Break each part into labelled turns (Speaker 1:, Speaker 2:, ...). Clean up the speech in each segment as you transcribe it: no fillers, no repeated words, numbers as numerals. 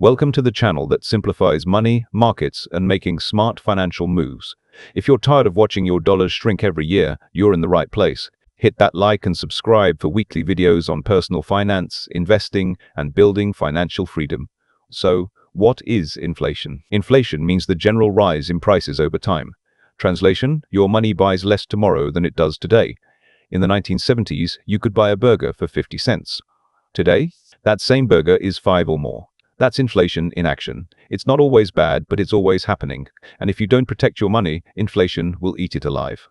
Speaker 1: Welcome to the channel that simplifies money, markets, and making smart financial moves. If you're tired of watching your dollars shrink every year, you're in the right place. Hit that like and subscribe for weekly videos on personal finance, investing, and building financial freedom. So, what is inflation? Inflation means the general rise in prices over time. Translation: your money buys less tomorrow than it does today. In the 1970s, you could buy a burger for 50 cents. Today, that same burger is 5 or more. That's inflation in action. It's not always bad, but it's always happening. And if you don't protect your money, inflation will eat it alive.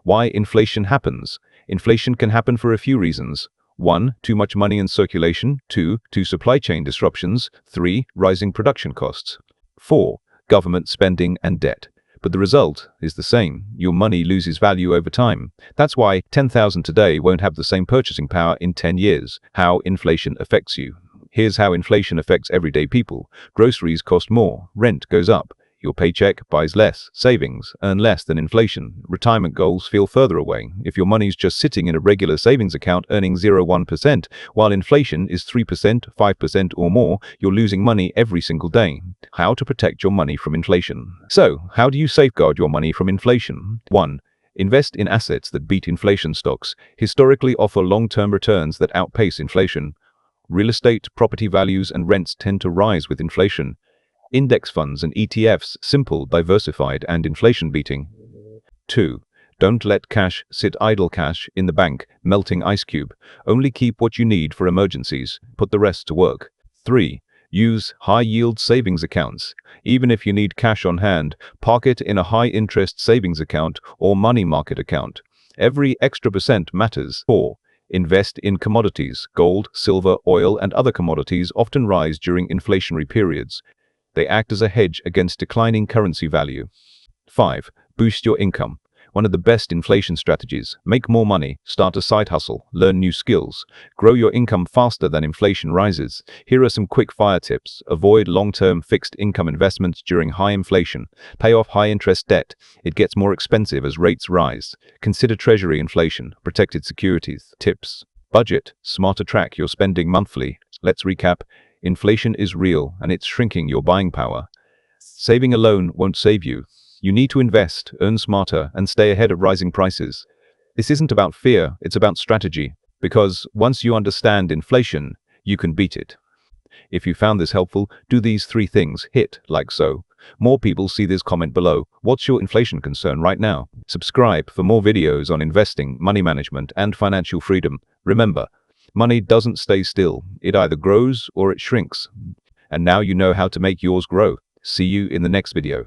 Speaker 1: Why inflation happens? Inflation can happen for a few reasons. 1. Too much money in circulation. 2. Supply chain disruptions. 3. Rising production costs. 4. Government spending and debt. But the result is the same. Your money loses value over time. That's why 10,000 today won't have the same purchasing power in 10 years. How inflation affects you. Here's how inflation affects everyday people. Groceries cost more, rent goes up, your paycheck buys less, savings earn less than inflation, retirement goals feel further away. If your money's just sitting in a regular savings account earning 0.1%, while inflation is 3%, 5% or more, you're losing money every single day. How to protect your money from inflation. So, how do you safeguard your money from inflation? 1. Invest in assets that beat inflation. Stocks historically offer long-term returns that outpace inflation. Real estate, property values, and rents tend to rise with inflation. Index funds and ETFs, simple, diversified, and inflation-beating. 2. Don't let cash sit idle. Cash in the bank, melting ice cube. Only keep what you need for emergencies. Put the rest to work. 3. Use high-yield savings accounts. Even if you need cash on hand, park it in a high-interest savings account or money market account. Every extra percent matters. 4. Invest in commodities. Gold, silver, oil, and other commodities often rise during inflationary periods. They act as a hedge against declining currency value. 5. Boost your income. One of the best inflation strategies. Make more money, start a side hustle, learn new skills. Grow your income faster than inflation rises. Here are some quick-fire tips. Avoid long-term fixed income investments during high inflation. Pay off high-interest debt. It gets more expensive as rates rise. Consider treasury inflation, protected securities. Tips. Budget. Smarter. Track your spending monthly. Let's recap. Inflation is real, and it's shrinking your buying power. Saving alone won't save you. You need to invest, earn smarter, and stay ahead of rising prices. This isn't about fear, it's about strategy. Because once you understand inflation, you can beat it. If you found this helpful, do these 3 things. Hit like so. More people see this. Comment below. What's your inflation concern right now? Subscribe for more videos on investing, money management, and financial freedom. Remember, money doesn't stay still. It either grows or it shrinks. And now you know how to make yours grow. See you in the next video.